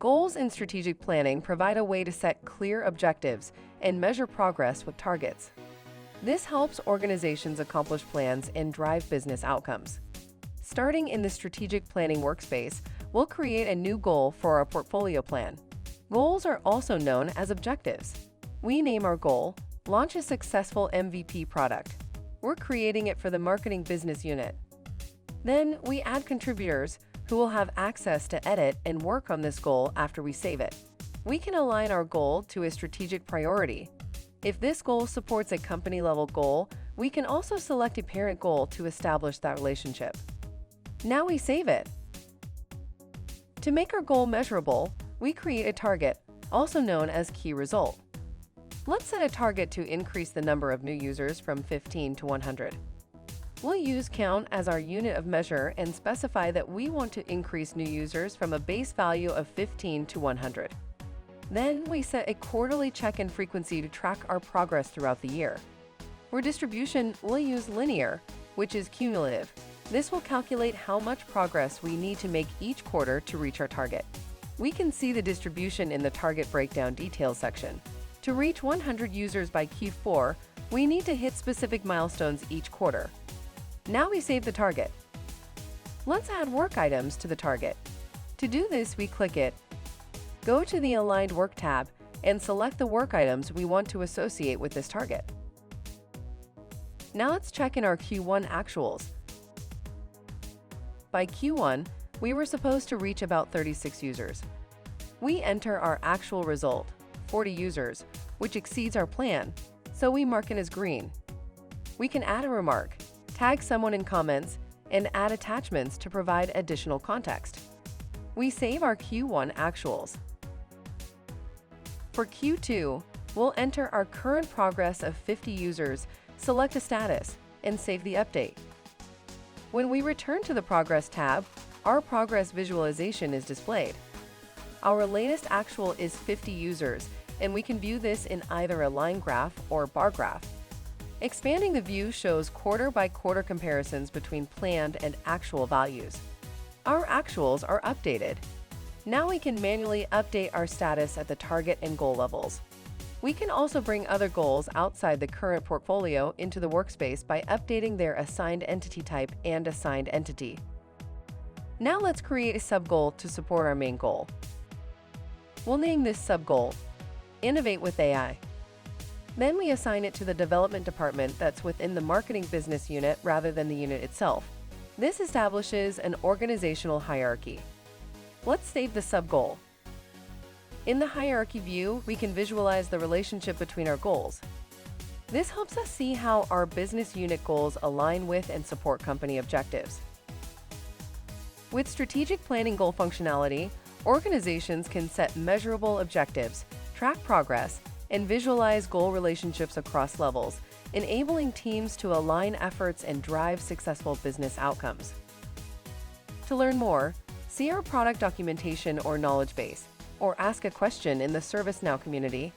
Goals in strategic planning provide a way to set clear objectives and measure progress with targets. This helps organizations accomplish plans and drive business outcomes. Starting in the Strategic Planning Workspace, we'll create a new goal for our portfolio plan. Goals are also known as objectives. We name our goal, launch a successful MVP product. We're creating it for the marketing business unit. Then we add contributors who will have access to edit and work on this goal after we save it. We can align our goal to a strategic priority. If this goal supports a company-level goal, we can also select a parent goal to establish that relationship. Now we save it. To make our goal measurable, we create a target, also known as key result. Let's set a target to increase the number of new users from 15 to 100. We'll use count as our unit of measure and specify that we want to increase new users from a base value of 15 to 100. Then we set a quarterly check-in frequency to track our progress throughout the year. For distribution, we'll use linear, which is cumulative. This will calculate how much progress we need to make each quarter to reach our target. We can see the distribution in the target breakdown details section. To reach 100 users by Q4, we need to hit specific milestones each quarter. Now we save the target. Let's add work items to the target. To do this, we click it, go to the Aligned Work tab, and select the work items we want to associate with this target. Now let's check in our Q1 actuals. By Q1, we were supposed to reach about 36 users. We enter our actual result, 40 users, which exceeds our plan, so we mark it as green. We can add a remark, tag someone in comments, and add attachments to provide additional context. We save our Q1 actuals. For Q2, we'll enter our current progress of 50 users, select a status, and save the update. When we return to the Progress tab, our progress visualization is displayed. Our latest actual is 50 users, and we can view this in either a line graph or bar graph. Expanding the view shows quarter-by-quarter comparisons between planned and actual values. Our actuals are updated. Now we can manually update our status at the target and goal levels. We can also bring other goals outside the current portfolio into the workspace by updating their assigned entity type and assigned entity. Now let's create a sub-goal to support our main goal. We'll name this sub-goal, Innovate with AI. Then we assign it to the development department that's within the marketing business unit rather than the unit itself. This establishes an organizational hierarchy. Let's save the sub-goal. In the hierarchy view, we can visualize the relationship between our goals. This helps us see how our business unit goals align with and support company objectives. With strategic planning goal functionality, organizations can set measurable objectives, track progress, and visualize goal relationships across levels, enabling teams to align efforts and drive successful business outcomes. To learn more, see our product documentation or knowledge base, or ask a question in the ServiceNow community.